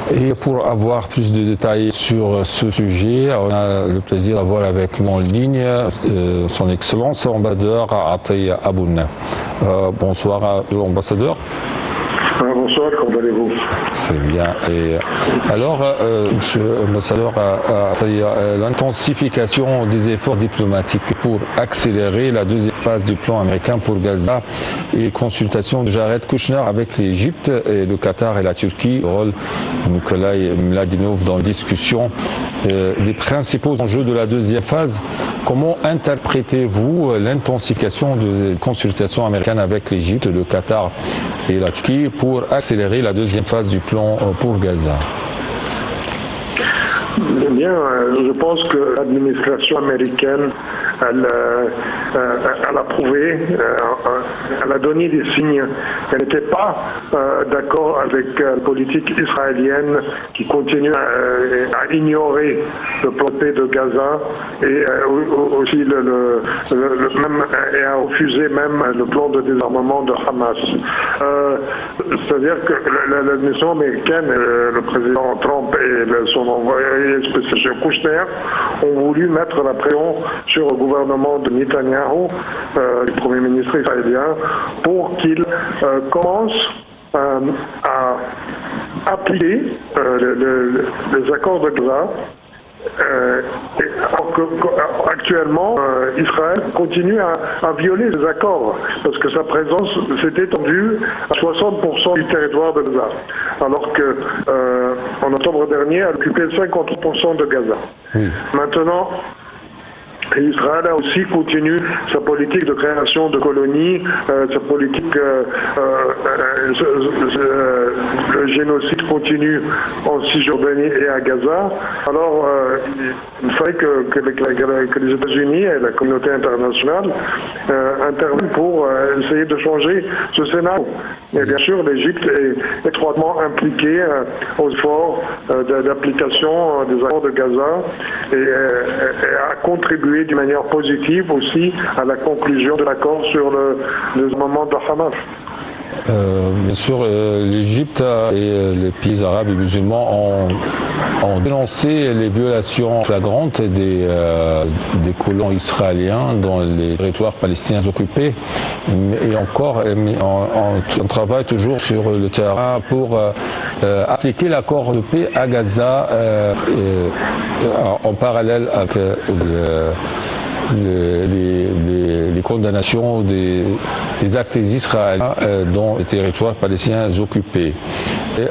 Et pour avoir plus de détails sur ce sujet, on a le plaisir d'avoir avec nous en ligne son Excellence ambassadeur Ataya Abouna. Bonsoir l'ambassadeur. Bonsoir, comment allez-vous? C'est bien. Et alors, Monsieur l'ambassadeur, l'intensification des efforts diplomatiques pour accélérer la deuxième phase du plan américain pour Gaza et les consultations de Jared Kushner avec l'Égypte et le Qatar et la Turquie, le rôle de Nikolai Mladinov dans la discussion des principaux enjeux de la deuxième phase. Comment interprétez-vous l'intensification des consultations américaines avec l'Égypte, le Qatar et la Turquie pour accélérer la deuxième phase du plan pour Gaza? Bien, je pense que l'administration américaine, elle a prouvé, elle a donné des signes qu'elle n'était pas d'accord avec la politique israélienne qui continue à ignorer le plan de paix de Gaza et aussi et à refuser même le plan de désarmement de Hamas. C'est-à-dire que l'administration américaine, le président Trump et son envoyé spécial Kushner ont voulu mettre la pression sur le gouvernement de Netanyahou, le premier ministre israélien, pour qu'il commence à appliquer les accords de Gaza. Actuellement, Israël continue à violer les accords parce que sa présence s'est étendue à 60% du territoire de Gaza, alors qu'en octobre dernier, elle occupait 50% de Gaza. Oui. Maintenant, Israël a aussi continué sa politique de création de colonies, sa politique, le génocide continue en Cisjordanie et à Gaza. Alors, il fallait que les États-Unis et la communauté internationale interviennent pour essayer de changer ce scénario. Et bien sûr, l'Égypte est étroitement impliquée aux efforts d'application des accords de Gaza et a contribué d'une manière positive aussi à la conclusion de l'accord sur le moment de Hamas. Bien sûr, l'Égypte et les pays arabes et musulmans ont dénoncé les violations flagrantes des colons israéliens dans les territoires palestiniens occupés. Et encore, on travaille toujours sur le terrain pour appliquer l'accord de paix à Gaza en parallèle avec les condamnations des actes israéliens dans les territoires palestiniens occupés.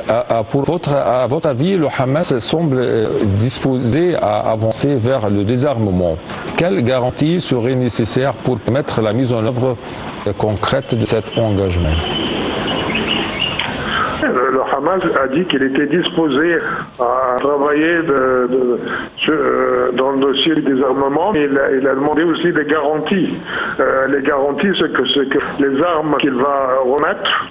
À votre avis, le Hamas semble disposé à avancer vers le désarmement. Quelles garanties seraient nécessaires pour permettre la mise en œuvre concrète de cet engagement? Le Hamas a dit qu'il était disposé à travailler dans le dossier du désarmement, mais il a demandé aussi des garanties. Les garanties, c'est que les armes qu'il va remettre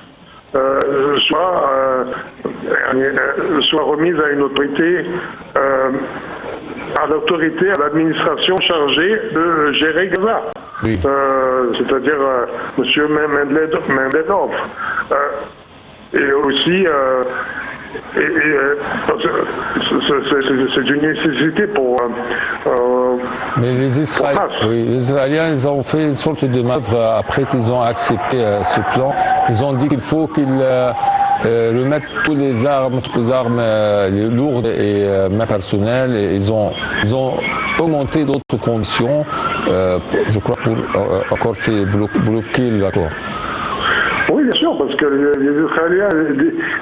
soient remises à une autorité, à l'administration chargée de gérer Gaza. Oui. C'est-à-dire M. Mendledov. Et aussi, c'est une nécessité pour... Mais les Israéliens, ils ont fait une sorte de manœuvre après qu'ils ont accepté ce plan. Ils ont dit qu'il faut qu'ils remettent toutes les armes lourdes et même personnelles. Et ils ont augmenté d'autres conditions, je crois, pour encore bloquer l'accord. Oui, bien sûr, parce que les Israéliens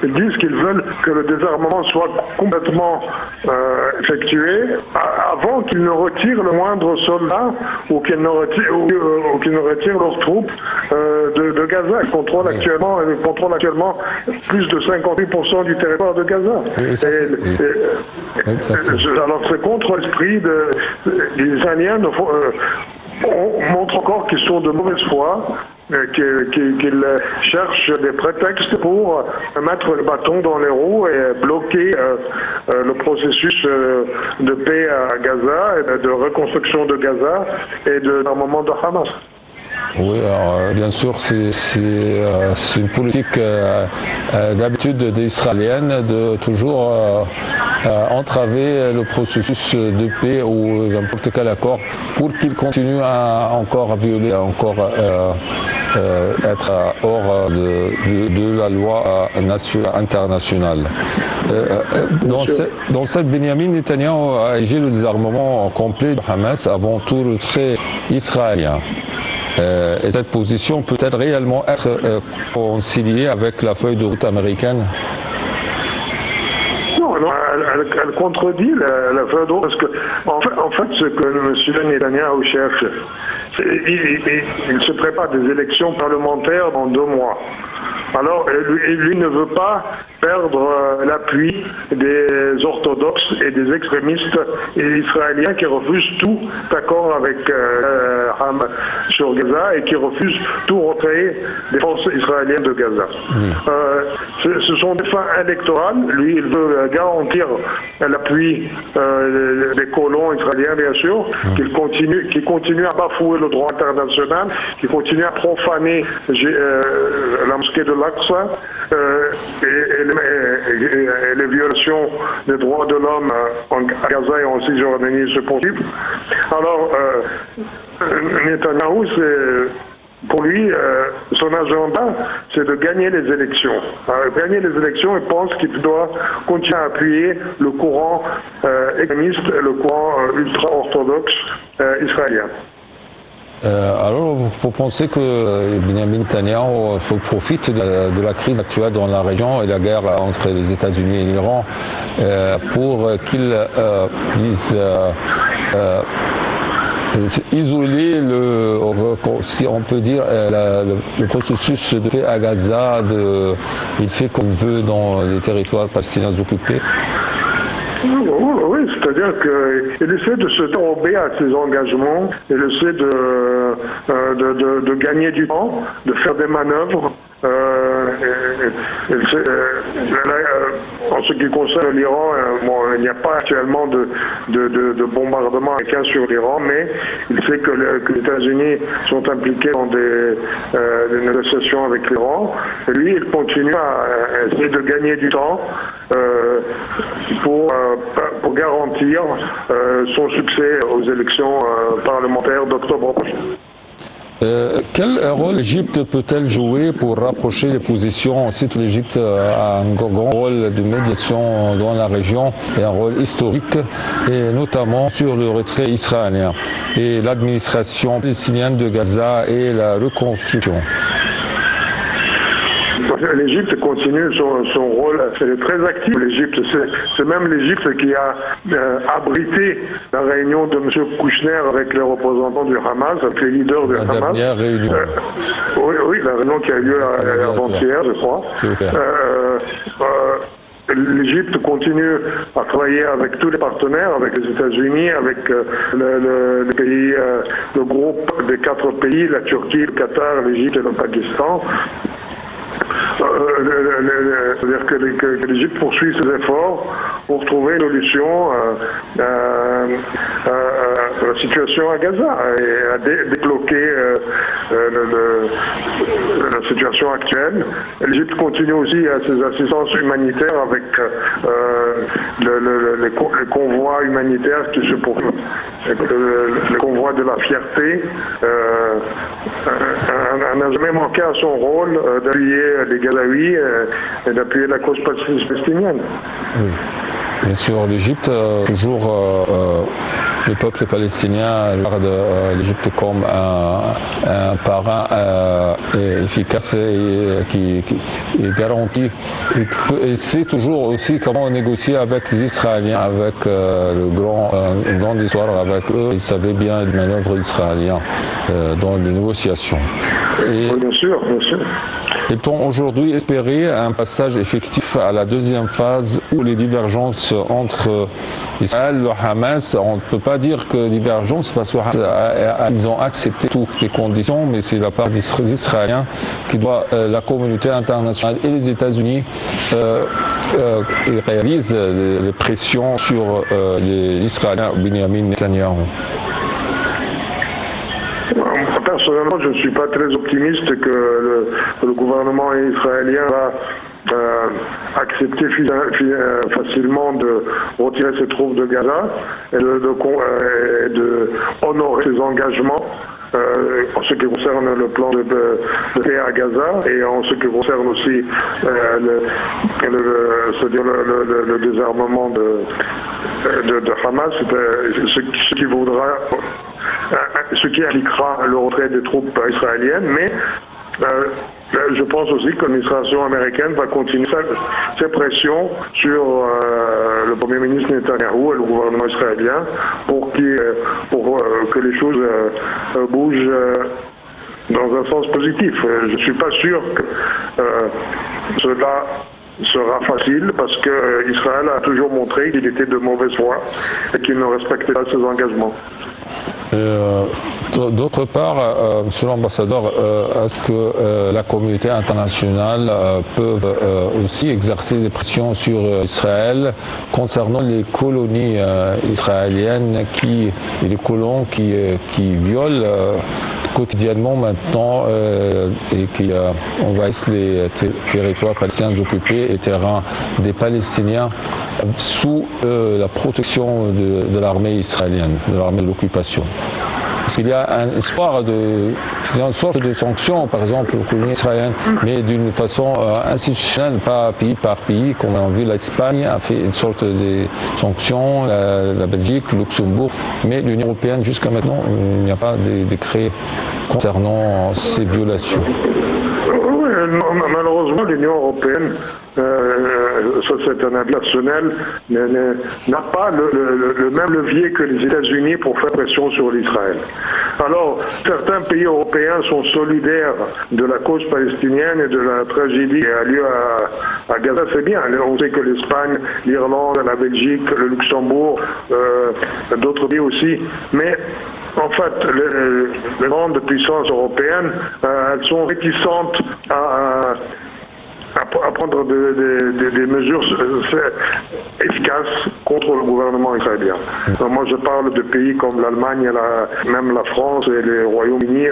disent qu'ils veulent que le désarmement soit complètement effectué avant qu'ils ne retirent le moindre soldat ou qu'ils ne retirent leurs troupes de Gaza. Ils contrôlent actuellement plus de 58% du territoire de Gaza. Alors c'est contre l'esprit des Israéliens. On montre encore qu'ils sont de mauvaise foi, qu'ils cherchent des prétextes pour mettre le bâton dans les roues et bloquer le processus de paix à Gaza, et de reconstruction de Gaza et de désarmement de Hamas. Oui, alors, bien sûr, c'est une politique d'habitude des Israéliennes de toujours entraver le processus de paix ou n'importe quel accord pour qu'il continue à encore violer, à encore être hors de la loi internationale. Dans cette, Benjamin Netanyahu a exigé le désarmement complet du Hamas avant tout retrait israélien. Et cette position peut-elle réellement être conciliée avec la feuille de route américaine? Non, elle contredit la feuille de route parce que, en fait, ce que M. Netanyahu cherche, il se prépare des élections parlementaires dans 2 mois. Alors, lui ne veut pas perdre l'appui des orthodoxes et des extrémistes israéliens qui refusent tout accord avec Hamas sur Gaza et qui refusent tout retrait des forces israéliennes de Gaza. Ce sont des fins électorales. Lui, il veut garantir l'appui des colons israéliens, bien sûr, qui continuent à bafouer le droit international, qui continuent à profaner la mosquée de l'Aqsa et les violations des droits de l'homme à Gaza et en Cisjordanie se poursuivent. Alors, Netanyahou, pour lui, son agenda, c'est de gagner les élections. Gagner les élections, il pense qu'il doit continuer à appuyer le courant extrémiste et le courant ultra-orthodoxe israélien. Alors, vous pensez que Benjamin Netanyahu profite de la crise actuelle dans la région et la guerre entre les États-Unis et l'Iran pour qu'il dise isoler si on peut dire, le processus de paix à Gaza, il fait qu'on veut dans les territoires palestiniens occupés? Oui, c'est-à-dire qu'il essaie de se dérober à ses engagements, il essaie de gagner du temps, de faire des manœuvres. En ce qui concerne l'Iran, il n'y a pas actuellement de bombardement américain sur l'Iran, mais il sait que les États-Unis sont impliqués dans des négociations avec l'Iran. Et lui, il continue à essayer de gagner du temps pour garantir son succès aux élections parlementaires d'octobre prochain. Quel rôle l'Égypte peut-elle jouer pour rapprocher les positions? Ensuite, l'Égypte a un grand rôle de médiation dans la région et un rôle historique, et notamment sur le retrait israélien et l'administration palestinienne de Gaza et la reconstruction. L'Égypte continue son rôle, elle est très active. L'Égypte, c'est même l'Égypte qui a abrité la réunion de M. Kouchner avec les représentants du Hamas, avec les leaders du Hamas. Dernière réunion. Oui, la réunion qui a eu lieu avant-hier, je crois. L'Égypte continue à travailler avec tous les partenaires, avec les États-Unis, avec le groupe des 4 pays, la Turquie, le Qatar, l'Égypte et le Pakistan. C'est-à-dire que l'Égypte poursuit ses efforts pour trouver une solution à la situation à Gaza et à débloquer la situation actuelle. L'Égypte continue aussi à ses assistances humanitaires avec les convois humanitaires qui se poursuivent. Le convoi de la fierté n'a jamais manqué à son rôle d'appuyer les Gazaouis et d'appuyer la cause palestinienne. Oui. Bien sûr, l'Égypte, toujours le peuple palestinien regarde l'Égypte comme un parrain efficace et qui garantit et sait toujours aussi comment négocier avec les Israéliens, avec une grande histoire avec eux. Ils savaient bien les manœuvres israéliennes dans les négociations. Oui, bien sûr, bien sûr. Peut-on aujourd'hui espérer un passage effectif à la deuxième phase où les divergences entre Israël et le Hamas, on ne peut pas dire que divergence parce qu'ils ont accepté toutes les conditions, mais c'est la part des Israéliens qui doit, la communauté internationale et les États-Unis réalisent les pressions sur les Israéliens, Benjamin Netanyahu. Personnellement, je ne suis pas très optimiste que le gouvernement israélien va accepter facilement de retirer ses troupes de Gaza et de honorer ses engagements en ce qui concerne le plan de paix à Gaza et en ce qui concerne aussi le désarmement de Hamas, ce qui impliquera le retrait des troupes israéliennes, mais je pense aussi que l'administration américaine va continuer ses pressions sur le Premier ministre Netanyahou et le gouvernement israélien pour que les choses bougent dans un sens positif. Je ne suis pas sûr que cela sera facile parce qu'Israël a toujours montré qu'il était de mauvaise foi et qu'il ne respectait pas ses engagements. D'autre part, Monsieur l'ambassadeur, est-ce que la communauté internationale peut aussi exercer des pressions sur Israël concernant les colonies israéliennes et les colons qui violent quotidiennement maintenant et qui envahissent les territoires palestiniens occupés et terrains des Palestiniens sous la protection de l'armée israélienne, de l'armée de l'occupation? Est-ce qu'il y a un espoir une sorte de sanction, par exemple, aux colonies israéliennes, mais d'une façon institutionnelle, pas pays par pays, comme on a vu l'Espagne a fait une sorte de sanction, la Belgique, le Luxembourg, mais l'Union européenne, jusqu'à maintenant, il n'y a pas de décret concernant ces violations. Malheureusement, l'Union européenne, ça c'est un avis personnel, n'a pas le même levier que les États-Unis pour faire pression sur l'Israël. Alors, certains pays européens sont solidaires de la cause palestinienne et de la tragédie qui a lieu à Gaza, c'est bien. On sait que l'Espagne, l'Irlande, la Belgique, le Luxembourg, d'autres pays aussi, mais en fait, les grandes puissances européennes, elles sont réticentes à prendre des mesures efficaces contre le gouvernement israélien. Donc, moi, je parle de pays comme l'Allemagne, même la France et le Royaume-Uni.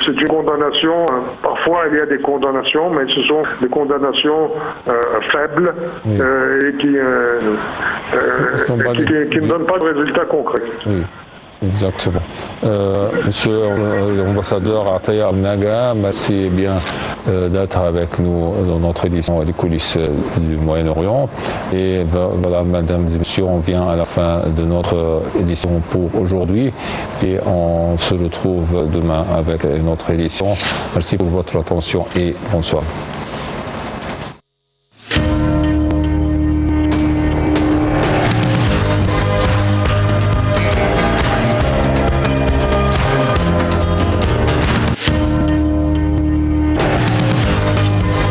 C'est une condamnation. Parfois, il y a des condamnations, mais ce sont des condamnations faibles et qui ne donnent pas de résultats concrets. Oui. Exactement. Monsieur l'ambassadeur Ataya Abnaga, merci bien d'être avec nous dans notre édition des coulisses du Moyen-Orient. Et voilà, mesdames et messieurs, on vient à la fin de notre édition pour aujourd'hui et on se retrouve demain avec une autre édition. Merci pour votre attention et bonsoir.